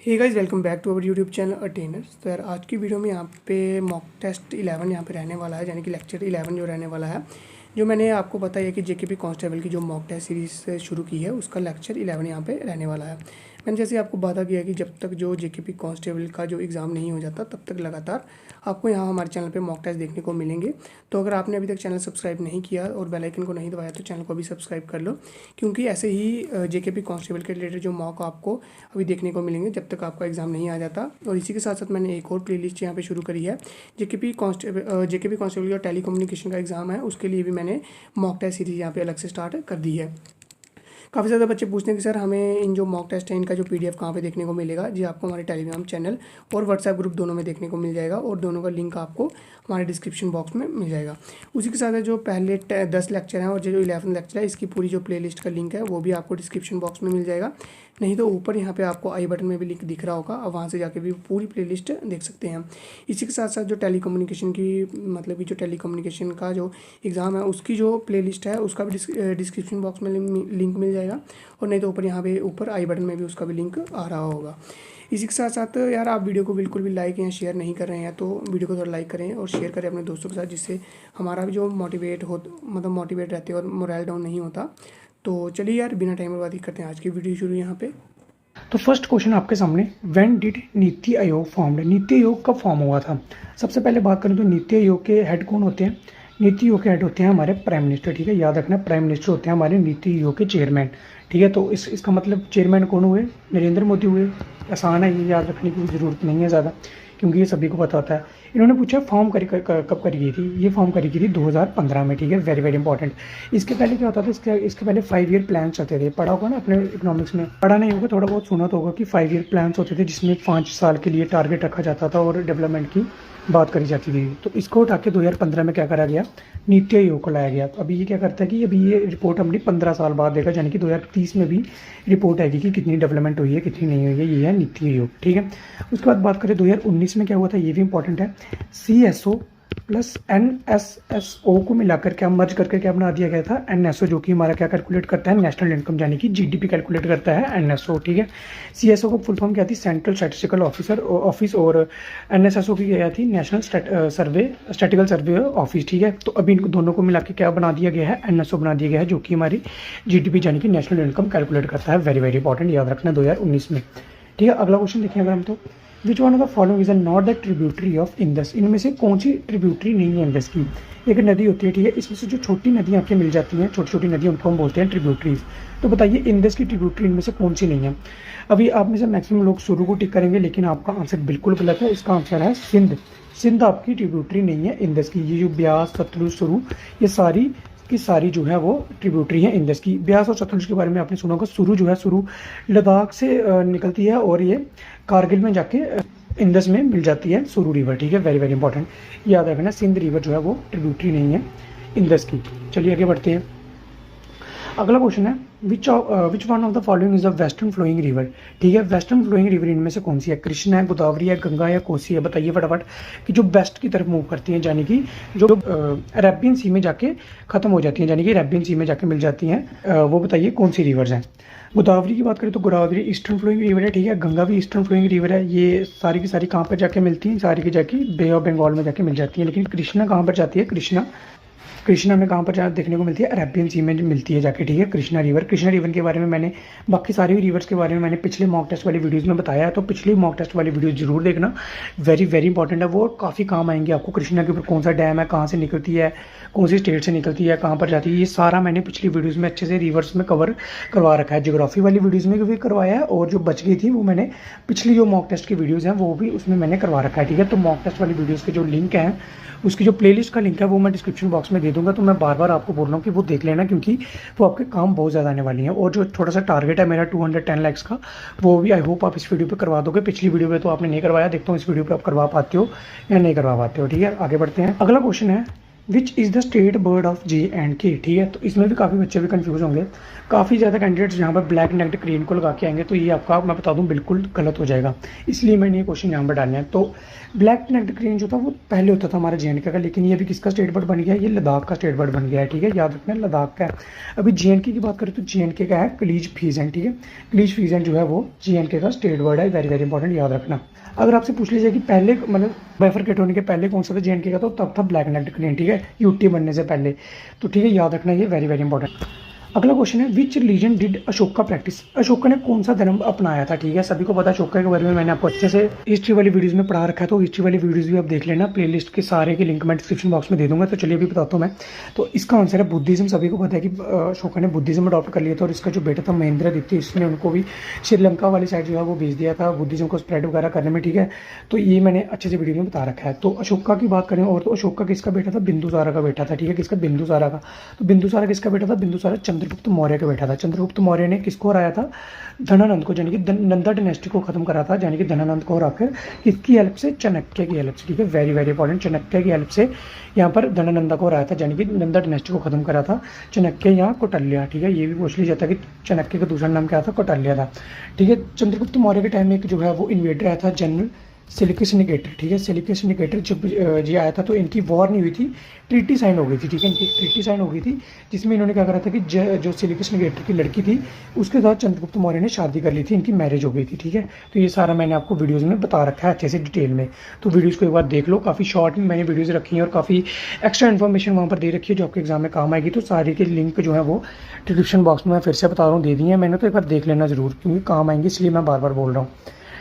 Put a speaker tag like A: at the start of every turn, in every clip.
A: Hey guys, welcome back to our YouTube channel Attainers. तो यार आज की वीडियो में यहाँ पे मॉक टेस्ट 11 यहाँ पे रहने वाला है, यानी कि लेक्चर 11 जो रहने वाला है। जो मैंने आपको बताया कि जेकेपी कांस्टेबल की जो मॉक टेस्ट सीरीज़ शुरू की है उसका लेक्चर 11 यहाँ पे रहने वाला है। मैंने जैसे आपको बता किया कि जब तक जो जेकेपी कांस्टेबल का जो एग्ज़ाम नहीं हो जाता तब तक लगातार आपको यहाँ हमारे चैनल पे मॉक टेस्ट देखने को मिलेंगे। तो अगर आपने अभी तक चैनल सब्सक्राइब नहीं किया और बेल आइकन को नहीं दबाया तो चैनल को भी सब्सक्राइब कर लो, क्योंकि ऐसे ही जेकेपी कांस्टेबल के रिलेटेड जो मॉक आपको अभी देखने को मिलेंगे जब तक आपका एग्ज़ाम नहीं आ जाता। और इसी के साथ साथ मैंने एक और प्लेलिस्ट यहाँ पे शुरू करी है। जेकेपी कांस्टेबल जो टेली कम्युनिकेशन का एग्ज़ाम है उसके लिए भी मैंने मॉक टेस्ट सीरीज़ यहाँ पे अलग से स्टार्ट कर दी है। काफ़ी ज़्यादा बच्चे पूछते हैं कि सर हमें इन जो मॉक टेस्ट है इनका जो पीडीएफ कहाँ पे देखने को मिलेगा। जी, आपको हमारे टेलीग्राम चैनल और व्हाट्सएप ग्रुप दोनों में देखने को मिल जाएगा, और दोनों का लिंक आपको हमारे डिस्क्रिप्शन बॉक्स में मिल जाएगा। उसी के साथ जो पहले 10 लेक्चर हैं और जो 11 लेक्चर है इसकी पूरी जो प्लेलिस्ट का लिंक है वो भी आपको डिस्क्रिप्शन बॉक्स में मिल जाएगा। नहीं तो ऊपर यहाँ पे आपको आई बटन में भी लिंक दिख रहा होगा, अब वहाँ से जाके भी पूरी प्लेलिस्ट देख सकते हैं। इसी के साथ साथ जो टेली कम्युनिकेशन की मतलब कि जो टेली कम्युनिकेशन का जो एग्ज़ाम है उसकी जो प्लेलिस्ट है उसका भी डिस्क्रिप्शन बॉक्स में लिंक मिल जाएगा, और नहीं तो ऊपर यहाँ पे ऊपर आई बटन में भी उसका भी लिंक आ रहा होगा। इसी के साथ साथ यार आप वीडियो को बिल्कुल भी लाइक या शेयर नहीं कर रहे हैं तो वीडियो को थोड़ा लाइक करें और शेयर करें अपने दोस्तों के साथ, जिससे हमारा भी जो मोटिवेट रहते हैं और मोरल डाउन नहीं होता। तो चलिए यार बिना टाइम बर्बादी करते हैं आज की वीडियो शुरू यहाँ पे।
B: तो फर्स्ट क्वेश्चन आपके सामने, when did NITI Aayog formed? NITI Aayog कब फॉर्म हुआ था? सबसे पहले बात करें तो नीति आयोग के हेड कौन होते हैं? नीति आयोग के हेड होते हैं हमारे प्राइम मिनिस्टर। ठीक है, याद रखना, प्राइम मिनिस्टर होते हैं हमारे नीति आयोग के चेयरमैन। ठीक है, तो इसका मतलब चेयरमैन कौन हुए? नरेंद्र मोदी हुए। आसान है, ये याद रखने की ज़रूरत नहीं है ज़्यादा, क्योंकि ये सभी को पता होता है। इन्होंने पूछा फॉर्म कब करी गई थी? ये फॉर्म करी गई थी 2015 में। ठीक है, वेरी वेरी इंपॉर्टेंट। इसके पहले क्या होता था? इसके पहले 5 ईयर प्लान चलते थे। पढ़ा होगा ना अपने इकोनॉमिक्स में? पढ़ा नहीं होगा, थोड़ा बहुत सुना तो होगा कि 5 ईयर प्लान होते थे जिसमें 5 साल के लिए टारगेट रखा जाता था और डेवलपमेंट की बात करी जाती थी। तो इसको उठा के 2015 में क्या करा गया? नीति आयोग को लाया गया। तो अभी ये क्या करता है कि अभी ये रिपोर्ट हमने 15 साल बाद देखा, यानी कि 2030 में भी रिपोर्ट आएगी कि कितनी डेवलपमेंट हुई है कितनी नहीं हुई है। ये है नीति आयोग। ठीक है, उसके बाद बात करें 2019 में क्या हुआ था, ये भी इंपॉर्टेंट है। CSO प्लस NSSO को मिलाकर क्या मर्ज करके क्या बना दिया गया था? NSO, जो कि हमारा क्या कैलकुलेट करता है? नेशनल इनकम, यानी कि GDP कैलकुलेट करता है NSO। ठीक है, CSO को फुल फॉर्म क्या थी? सेंट्रल स्टैटिस्टिकल ऑफिस, और NSSO की क्या थी? नेशनल स्टैटिस्टिकल सर्वे ऑफिस। ठीक है, तो अभी इन दोनों को मिला के क्या बना दिया गया है? NSO बना दिया गया है, जो कि हमारी GDP यानी कि नेशनल इनकम कैलकुलेट करता है। वेरी वेरी इंपॉर्टेंट, याद रखना 2019 में। ठीक है, अगला क्वेश्चन देखिए अगर हम तो, विच one of the following is not the tributary of Indus? इनमें से कौन सी ट्रिब्यूटरी नहीं है इंडस की? एक नदी होती है, ठीक है, इसमें से जो छोटी नदियाँ आपके मिल जाती हैं, छोटी छोटी नदियाँ, उनको हम बोलते हैं ट्रिब्यूटरीज। तो बताइए इंडस की ट्रिब्यूटरी इनमें से कौन सी नहीं है? अभी आप में से मैक्सिमम लोग सुरु को टिक करेंगे, लेकिन आपका आंसर बिल्कुल गलत है। इसका आंसर है सिंध। सिंध आपकी ट्रिब्यूटरी नहीं है इंडस की। ये जो ब्यास, सतलुज, सुरु, ये सारी की सारी जो है वो ट्रिब्यूटरी है इंडस की। ब्यास और सतलुज के बारे में आपने सुना होगा। सुरु जो है, सुरु लद्दाख से निकलती है और ये कारगिल में जाके इंडस में मिल जाती है, सुरु रिवर। ठीक है, वेरी वेरी इंपॉर्टेंट, याद रखना। सिंध रिवर जो है वो ट्रिब्यूटरी नहीं है इंडस की। चलिए आगे बढ़ते हैं। अगला क्वेश्चन है, which one of the following is a western flowing river? ठीक है, वेस्टर्न फ्लोइंग रिवर इनमें से कौन सी है? कृष्णा है, गोदावरी है, गंगा या कोसी है? बताइए फटाफट, कि जो वेस्ट की तरफ मूव करती हैं, यानी कि जो अरेबियन सी में जाके खत्म हो जाती हैं, यानी कि अरेबियन सी में जाके मिल जाती हैं, वो बताइए कौन सी रिवर्स हैं? गोदावरी की बात करें तो गोदावरी ईस्टर्न फ्लोइंग रिवर है। ठीक है, गंगा भी ईस्टर्न फ्लोइंग रिवर है। ये सारी की सारी कहाँ पर जाके मिलती हैं? सारी की जाके बे ऑफ बंगाल में जाके मिल जाती हैं। लेकिन कृष्णा कहाँ पर जाती है? कृष्णा में कहाँ पर देखने को मिलती है? अरेबियन सी में मिलती है जाके। ठीक है, कृष्णा रिवर के बारे में मैंने, बाकी सारी रिवर्स के बारे में मैंने पिछले मॉक टेस्ट वाली वीडियोस में बताया है, तो पिछली मॉक टेस्ट वाली वीडियो जरूर देखना, वेरी वेरी इंपॉर्टेंट है वो, काफ़ी काम आएंगे आपको। कृष्णा के ऊपर कौन सा डैम है, कहाँ से निकलती है, कौन सी स्टेट से निकलती है, कहाँ पर जाती है, ये सारा मैंने पिछली वीडियोज़ में अच्छे से रिवर्स में कवर करवा रखा है। ज्योग्राफी वाली वीडियोज़ में भी करवाया है, और जो बच गई थी वो मैंने पिछली जो मॉक टेस्ट की वीडियोज़ हैं वो भी उसमें मैंने करवा रखा है। ठीक है, तो मॉक टेस्ट वाली वीडियोज़ के जो लिंक हैं, उसकी जो प्लेलिस्ट का लिंक है वो मैं डिस्क्रिप्शन बॉक्स में दे दूंगा। तो मैं बार बार आपको बोल रहा हूँ कि वो देख लेना, क्योंकि वो आपके काम बहुत ज़्यादा आने वाली हैं। और जो थोड़ा सा टारगेट है मेरा 210 लाइक्स का, वो भी आई होप आप इस वीडियो पे करवा दोगे। पिछली वीडियो पे तो आपने नहीं करवाया, देखता हूँ इस वीडियो पे आप करवा पाते हो या नहीं करवा पाते हो। ठीक है, आगे बढ़ते हैं। अगला क्वेश्चन है, which is the state bird of J&K, ठीक है। तो इसमें भी काफ़ी बच्चे भी कंफ्यूज होंगे, काफ़ी ज़्यादा कैंडिडेट्स यहाँ पर ब्लैक नेक्ड क्रेन को लगा के आएंगे, तो ये आपका मैं बता दूँ बिल्कुल गलत हो जाएगा, इसलिए मैंने ये क्वेश्चन यहाँ पर डालना है। तो ब्लैक नेक्ड क्रेन जो था वो पहले होता था हमारा J&K का, लेकिन ये अभी किसका स्टेट बर्ड बन गया है, ये लद्दाख का स्टेट बर्ड बन गया है, ठीक है, याद रखना लद्दाख का है। अभी J&K की बात करें तो J&K का है क्लीज फीजेंट, ठीक है, क्लीज फीजेंट जो है वो J&K का स्टेट बर्ड है, वेरी वेरी इंपॉर्टेंट, याद रखना। अगर आपसे पूछ लीजिए कि पहले मतलब बाइफरकेट होने के पहले कौन सा था J&K का, तो तब था ब्लैक नेक्ड क्रेन, ठीक है, यूटी बनने से पहले, तो ठीक है, याद रखना, ये वेरी वेरी इंपॉर्टेंट। अगला क्वेश्चन है विच religion did Ashoka practice, Ashoka ने कौन सा धर्म अपनाया था, ठीक है, सभी को पता है अशोका के बारे में मैंने आपको अच्छे से हिस्ट्री वाली वीडियोस में पढ़ा रखा है, तो हिस्ट्री वाली वीडियोस भी आप देख लेना, प्लेलिस्ट के सारे के लिंक मैं डिस्क्रिप्शन बॉक्स में दे दूंगा। तो चलिए अभी बताता हूँ मैं, तो इसका आंसर है बुद्धिज्म। सभी को पता है कि अशोका ने बुद्धिज्म अडॉप्ट कर लिया था, और इसका जो बेटा था महेंद्रदित्य, इसने उनको भी श्रीलंका वाली साइड जो है वो भेज दिया था बुद्धिज्म को स्प्रेड वगैरह करने में, ठीक है, तो ये मैंने अच्छे से वीडियो में बता रखा है। तो अशोका की बात करें और, तो अशोका किसका बेटा था, बिंदुसारा का बेटा था, ठीक है, किसका, बिंदुसारा का। तो बिंदुसारा किसका बेटा था, बिंदुसारा चंद्रगुप्त मौर्य का बेटा था। चंद्रगुप्त मौर्य ने किसको हराया था, धनानंद को, यानी कि नंदा डायनेस्टी को खत्म करा था, यानी कि धनानंद को हराकर किसकी हेल्प से, चाणक्य की हेल्प से, ठीक है, वेरी वेरी इंपॉर्टेंट, चाणक्य की हेल्प से यहाँ पर धनानंदा को हराया था, यानी कि नंदा डायनेस्टी को खत्म करा था चाणक्य या कौटिल्य, ठीक है, ये भी पूछ लिया जाता है कि चाणक्य का दूसरा नाम क्या था, कौटिल्य था, ठीक है। चंद्रगुप्त मौर्य के टाइम में एक जो है वो इन्वेडर आया था जनरल सेल्यूकस निकेटर, ठीक है, सेल्यूकस निकेटर जब ये आया था तो इनकी वॉर नहीं हुई थी, ट्रीटी साइन हो गई थी, ठीक है, इनकी ट्रीटी साइन हो गई थी, जिसमें इन्होंने क्या करा था कि जो सेल्यूकस निकेटर की लड़की थी उसके साथ चंद्रगुप्त मौर्य ने शादी कर ली थी, इनकी मैरिज हो गई थी, ठीक है। तो ये सारा मैंने आपको वीडियोज़ में बता रखा है अच्छे से डिटेल में, तो वीडियोज़ को एक बार देख लो, काफ़ी शॉर्ट में मैंने वीडियोज़ रखी हैं और काफ़ी एक्स्ट्रा इन्फॉर्मेशन वहाँ पर दे रखी है जो आपके एग्जाम में काम आएगी। तो सारी के लिंक जो है वो डिस्क्रिप्शन बॉक्स में मैं फिर से बता रहा हूँ दे दी है मैंने, तो एक बार देख लेना जरूर, क्योंकि काम आएंगी, इसलिए मैं बार बार बोल रहा हूँ,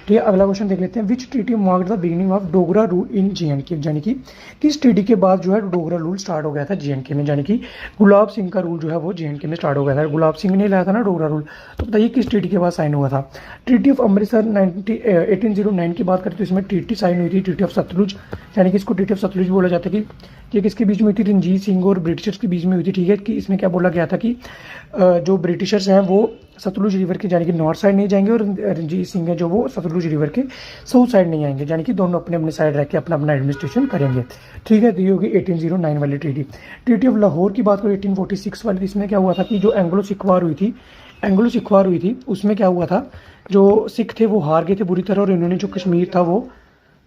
B: ठीक है। अगला क्वेश्चन देख लेते हैं, which treaty marked the beginning of Dogra rule in J&K, यानी कि किस ट्रीटी के बाद जो है डोगरा रूल स्टार्ट हो गया था J&K में, यानी कि गुलाब सिंह का रूल जो है वो J&K में स्टार्ट हो गया था, गुलाब सिंह ने लाया था ना डोगरा रूल। तो बताइए किस ट्रीटी के बाद साइन हुआ था, ट्रीटी ऑफ अमृतसर 1809 की बात करते हैं, इसमें ट्रीटी साइन हुई थी, ट्रीटी ऑफ सतलुज, यानी कि इसको ट्रीटी ऑफ सतलुज बोला जाता है, कि ये किसके बीच में हुई थी, रंजीत सिंह और ब्रिटिशर्स के बीच में हुई थी, ठीक है, कि इसमें क्या बोला गया था कि जो ब्रिटिशर्स हैं वो सतलुज रिवर के यानी कि नॉर्थ साइड नहीं जाएंगे, और रंजीत सिंह है जो वो सतलुज रिवर के साउथ साइड नहीं आएंगे, यानी कि दोनों अपने अपने साइड रह के अपना अपना एडमिनिस्ट्रेशन करेंगे, ठीक है। तो ये होगी 1809 वाली ट्रीटी। ट्रीटी ऑफ लाहौर की बात करें 1846 वाली, इसमें क्या हुआ था कि जो एंग्लो सिख वार हुई थी उसमें क्या हुआ था, जो सिख थे वो हार गए थे बुरी तरह, और इन्होंने जो कश्मीर था वो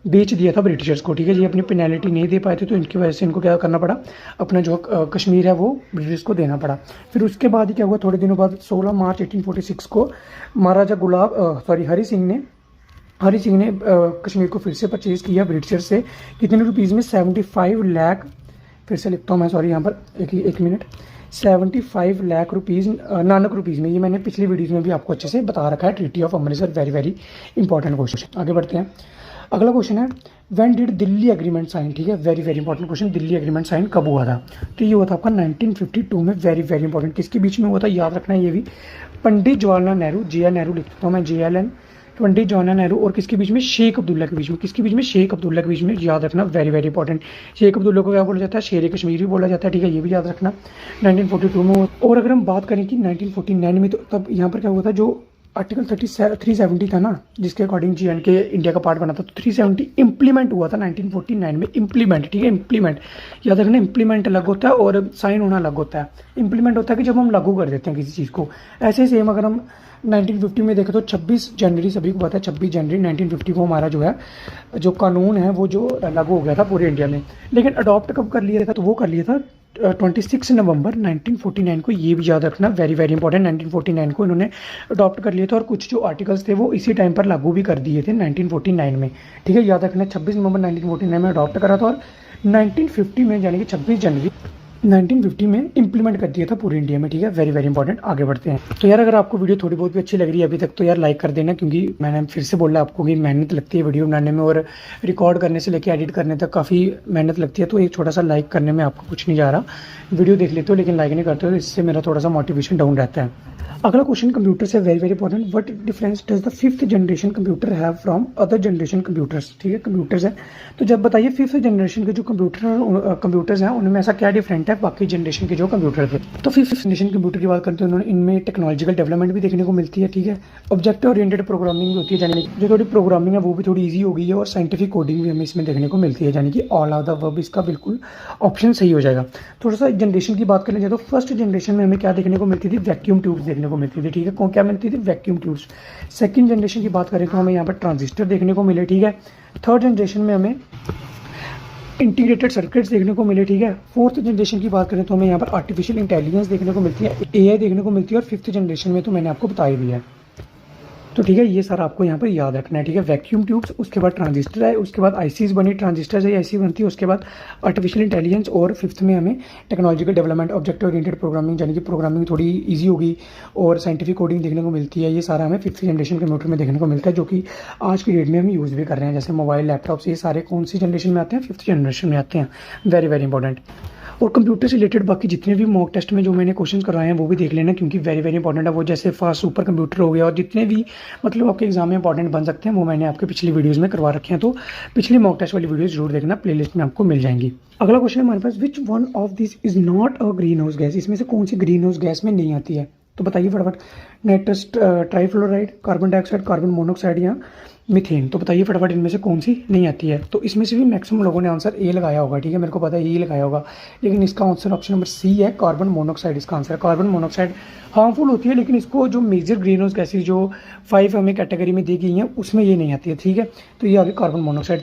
B: बेच दिया था ब्रिटिशर्स को, ठीक है, ये अपनी पेनल्टी नहीं दे पाए थे, तो इनकी वजह से इनको क्या करना पड़ा, अपना जो कश्मीर है वो ब्रिटिश को देना पड़ा। फिर उसके बाद ही क्या हुआ, थोड़े दिनों बाद 16 मार्च 1846 को महाराजा हरि सिंह ने कश्मीर को फिर से परचेज किया ब्रिटिशर से, कितने रुपीज़ में, 75 लाख, फिर से लिखता हूँ मैं, सॉरी यहाँ पर एक minute, 75 lakh rupees, Nanak rupees में, ये मैंने पिछली वीडियोज़ में भी आपको अच्छे से बता रखा है, treaty of Amritsar, very very important question. आगे बढ़ते हैं, अगला क्वेश्चन है when did Delhi agreement sign, ठीक है, very very important question, Delhi agreement sign कब हुआ था, तो ये हुआ था आपका 1952 में, वेरी वेरी इंपॉर्टेंट, किसके बीच में हुआ था, याद रखना है ये भी, पंडित जवाहरलाल नेहरू, JR नेहरू लिख देता हूँ मैं, JLN, पंडित जवाहरलाल नेहरू और किसके बीच में, शेख अब्दुल्ला के बीच में, किसके बीच में, शेख अब्दुल्ला के बीच में, याद रखना, very very important. Sheikh Abdullah को क्या बोला जाता है, शेर कश्मीर भी बोला जाता है, ठीक है, ये भी याद रखना, 1942 में। और अगर हम बात करें कि 1949 में, तो तब यहाँ पर क्या हुआ था, जो आर्टिकल 370 था ना, जिसके अकॉर्डिंग J&K इंडिया का पार्ट बना था, तो 370 इम्प्लीमेंट हुआ था 1949 में, इम्प्लीमेंट, ठीक है, इम्प्लीमेंट, याद रखना, इम्प्लीमेंट अलग होता है और साइन होना अलग होता है। इम्प्लीमेंट होता है कि जब हम लागू कर देते हैं किसी चीज़ को, ऐसे सेम अगर हम 1950 में देखें तो 26 जनवरी, सभी को पता है 26 जनवरी 1950 को हमारा जो है जो कानून है वो जो लागू हो गया था पूरे इंडिया में, लेकिन अडॉप्ट कब कर लिया था, तो वो कर लिया था 26 नवंबर 1949 को, ये भी याद रखना, वेरी वेरी इंपॉर्टेंट, 1949 को इन्होंने अडॉप्ट कर लिया था, और कुछ जो आर्टिकल्स थे वो इसी टाइम पर लागू भी कर दिए थे 1949 में, ठीक है, याद रखना, 26 नवंबर 1949 में अडॉप्ट करा था, और 1950 में यानी कि 26 जनवरी 1950 में इंप्लीमेंट कर दिया था पूरे इंडिया में, ठीक है, वेरी वेरी इंपॉर्टेंट। आगे बढ़ते हैं, तो यार अगर आपको वीडियो थोड़ी बहुत भी अच्छी लग रही है अभी तक, तो यार लाइक कर देना, क्योंकि मैंने फिर से बोला आपको कि मेहनत लगती है वीडियो बनाने में, और रिकॉर्ड करने से लेकर एडिट करने तक काफ़ी मेहनत लगती है, तो एक छोटा सा लाइक करने में आपको कुछ नहीं जा रहा, वीडियो देख लेते हो लेकिन लाइक नहीं करते हो, इससे मेरा थोड़ा सा मोटिवेशन डाउन रहता है। अगला क्वेश्चन कंप्यूटर से very important, what difference does the fifth generation computer have from other generation computers. ठीक है, कंप्यूटर्स है तो जब बताइए फिफ्थ जनरेशन के जो कंप्यूटर्स हैं उनमें ऐसा क्या डिफरेंट है बाकी जनरेशन के जो कंप्यूटर थे। तो फिफ्थ जनरेशन कंप्यूटर की बात करते हैं उन्होंने इनमें टेक्नोलॉजिकल डेवलपमेंट भी देखने को मिलती है। ठीक है, ऑब्जेक्ट ओरिएंटेड प्रोग्रामिंग भी होती है, यानी जो थोड़ी प्रोग्रामिंग है वो भी थोड़ी ईजी हो गई है, और साइंटिफिक कोडिंग भी हमें इसमें देखने को मिलती है, यानी कि ऑल ऑफ द वर्ब इसका बिल्कुल ऑप्शन सही हो जाएगा। थोड़ा सा जनरेशन की बात करें तो फर्स्ट जनरेशन में हमें क्या देखने को मिलती थी, वैक्यूम ट्यूब्स देखने को मिलती थी। ठीक है, क्या मिलती थी, वैक्यूम ट्यूब्स। सेकंड जनरेशन की बात करें तो हमें यहाँ पर ट्रांजिस्टर देखने को मिले। ठीक है, थर्ड जनरेशन में हमें इंटीग्रेटेड सर्किट्स देखने को मिले। ठीक है, फोर्थ जनरेशन की बात करें तो हमें यहाँ पर आर्टिफिशियल इंटेलिजेंस देखने को मिलती है, एआई देखने को मिलती है, और फिफ्थ जनरेशन में तो मैंने आपको बता ही दिया है। तो ठीक है, ये सारा आपको यहाँ पर याद रखना है। ठीक है, वैक्यूम ट्यूब्स, उसके बाद ट्रांजिस्टर है, उसके बाद आईसीज बनी, ट्रांजिस्टर से आईसी बनती है, उसके बाद आर्टिफिशियल इंटेलिजेंस, और फिफ्थ में हमें technological development, object oriented programming, यानी कि प्रोग्रामिंग थोड़ी ईजी होगी, और साइंटिफिक कोडिंग देखने को मिलती है। ये सारा हमें फिफ्थ जनरेशन कंप्यूटर में देखने को मिलता है, जो कि आज की डेट में हम यूज़ भी कर रहे हैं, जैसे मोबाइल, लैपटॉप्स, ये सारे कौन सी जनरेशन में आते हैं, फिफ्थ जनरेशन में आते हैं। Very important. और कंप्यूटर से रिलेटेड बाकी जितने भी मॉक टेस्ट में जो मैंने क्वेश्चन करवाए हैं वो भी देख लेना, क्योंकि वेरी इंपॉर्टेंट है वो, जैसे फास्ट सुपर कंप्यूटर हो गया, और जितने भी मतलब आपके एग्जाम में इंपॉर्टेंट बन सकते हैं वो मैंने आपके पिछली वीडियोस में करवा रखे हैं। तो पिछली मॉक टेस्ट वाली वीडियोस जरूर देखना, प्लेलिस्ट में आपको मिल जाएंगी। अगला क्वेश्चन है हमारे पास, which one of this is not a greenhouse gas. इसमें से कौन सी ग्रीन हाउस गैस में नहीं आती है, तो बताइए फटाफट। Nitrous trifluoride, carbon dioxide, carbon monoxide या मीथेन। तो बताइए फटाफट इनमें से कौन सी नहीं आती है। तो इसमें से भी मैक्सिमम लोगों ने आंसर ए लगाया होगा। ठीक है, मेरे को पता है ए लगाया होगा, लेकिन इसका आंसर ऑप्शन नंबर सी है, कार्बन मोनोऑक्साइड इसका आंसर है। कार्बन मोनोऑक्साइड हार्मफुल होती है, लेकिन इसको जो मेजर ग्रीन हाउस गैसेज जो 5 हमें कैटेगरी में दी गई हैं उसमें ये नहीं आती है। ठीक है, तो ये आगे कार्बन मोनोऑक्साइड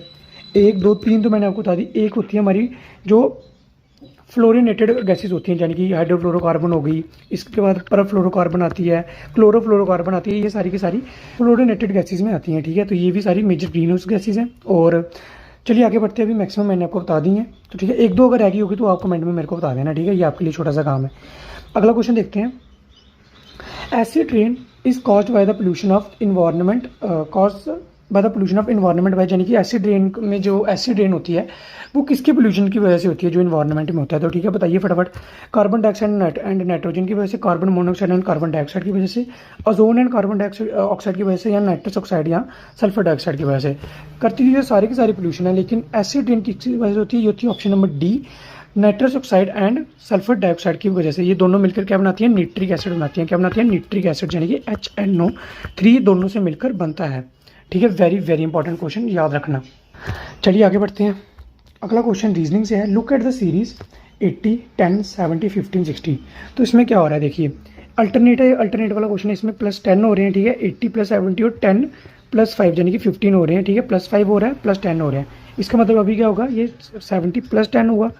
B: 1, 2, 3 तो मैंने आपको बता दी। एक होती है हमारी जो फ्लोरिनेटेड गैसेज होती हैं, यानी कि हाइड्रोफ्लोरोकार्बन हो गई, इसके बाद परफ्लोरोकार्बन आती है, क्लोरोफ्लोरोकार्बन आती है, ये सारी की सारी फ्लोरिनेटेड गैसेज में आती हैं। ठीक है, तो ये भी सारी मेजर ग्रीन हाउस गैसेज हैं। और चलिए आगे बढ़ते हैं, अभी मैक्सिमम मैंने आपको बता दी हैं। तो ठीक है, 1-2 अगर रह गई होगी तो आप कमेंट में मेरे को बता देना। ठीक है, ये आपके लिए छोटा सा काम है। अगला क्वेश्चन देखते हैं, acid rain is caused by the pollution of environment, by the pollution of environment by, यानी कि एसिड रेन में जो एसिड रेन होती है वो किसके पोल्यूशन की वजह से होती है, जो इन्वायरमेंट में होता है। तो ठीक है, बताइए फटाफट। कार्बन डाइऑक्साइड एंड नाइट्रोजन की वजह से, carbon monoxide and carbon dioxide की वजह से, ओजोन एंड कार्बन डाइऑक्साइड की वजह से, या नाइट्रस ऑक्साइड या सल्फर डाइऑक्साइड की वजह से। करती हुई सारी की सारी पोल्यूशन है, लेकिन एसिड रेन किसकी वजह से होती है, ये होती है option number D, nitrous oxide and sulphur dioxide की वजह से। ये दोनों मिलकर क्या बनाती है, नाइट्रिक एसिड बनाती है। क्या बनाती है, नाइट्रिक एसिड, यानी कि HNO3 दोनों से मिलकर बनता है। ठीक है, वेरी इंपॉर्टेंट क्वेश्चन, याद रखना। चलिए आगे बढ़ते हैं। अगला क्वेश्चन रीजनिंग से है, लुक एट द सीरीज 80, 10, 70, 15, 60। तो इसमें क्या हो रहा है, देखिए अल्टरनेट वाला क्वेश्चन है, इसमें +10 हो रहे हैं। ठीक है, 80 + 70 और 10 + 5 यानी कि 15 हो रहे हैं। ठीक है, +5 हो रहा है, +10 हो रहे हैं। इसका मतलब अभी क्या होगा, ये 70 + 10 होगा,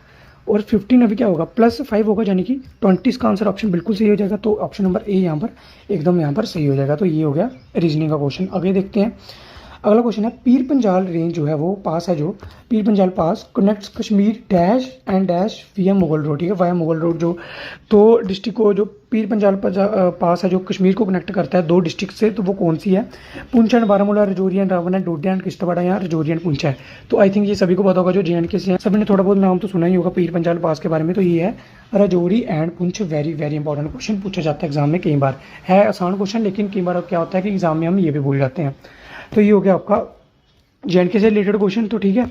B: और 15 अभी क्या होगा, +5 होगा, यानी कि 20। इसका आंसर ऑप्शन बिल्कुल सही हो जाएगा। तो ऑप्शन नंबर ए यहाँ पर एकदम यहाँ पर सही हो जाएगा। तो ये हो गया रीजनिंग का क्वेश्चन। आगे देखते हैं, अगला क्वेश्चन है, पीर पंजाल रेंज जो है वो पास है, जो Pir Panjal pass connects Kashmir dash and dash via Mughal road. ठीक है, वाया मुगल रोड, जो दो डिस्ट्रिक्ट को, जो पीर पंजाल पास है जो कश्मीर को कनेक्ट करता है 2 डिस्ट्रिक्ट से, तो वो कौन सी है, पुंछ एंड बारामूला, राजौरी एंड रावण एंड डोडा एंड किश्तवाड़, या राजौरी एंड पुंछ है। तो आई थिंक ये सभी को पता होगा, जो JNK से हैं, सभी ने थोड़ा बहुत नाम तो सुना ही होगा पीर पंजाल पास के बारे में। तो ये है Rajouri and Poonch. Very important question पूछा जाता है एग्जाम में कई बार, है आसान क्वेश्चन, लेकिन कई बार क्या होता है कि एग्जाम में हम ये भी भूल जाते हैं। तो ये हो गया आपका JNK से रिलेटेड क्वेश्चन। तो ठीक है,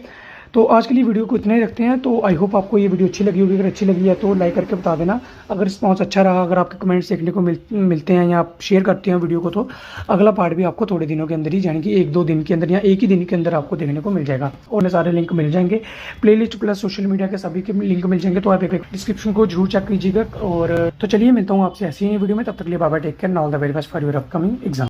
B: तो आज के लिए वीडियो को इतना ही रखते हैं। तो आई होप आपको ये वीडियो अच्छी लगी होगी, अगर अच्छी लगी है तो लाइक करके बता देना। अगर रिस्पांस अच्छा रहा, अगर आपके कमेंट्स देखने को मिलते हैं या आप शेयर करते हैं वीडियो को, तो अगला पार्ट भी आपको थोड़े दिनों के अंदर ही, यानी कि 1-2 दिन के अंदर या एक ही दिन के अंदर आपको देखने को मिल जाएगा। और सारे लिंक मिल जाएंगे, प्लेलिस्ट प्लस सोशल मीडिया के सभी के लिंक मिल जाएंगे। तो आप एक डिस्क्रिप्शन को जरूर चेक कीजिएगा। और तो चलिए मिलता हूँ आपसे ऐसी ही वीडियो में, तब तक के लिए bye bye, take care, all the very best for your upcoming exam.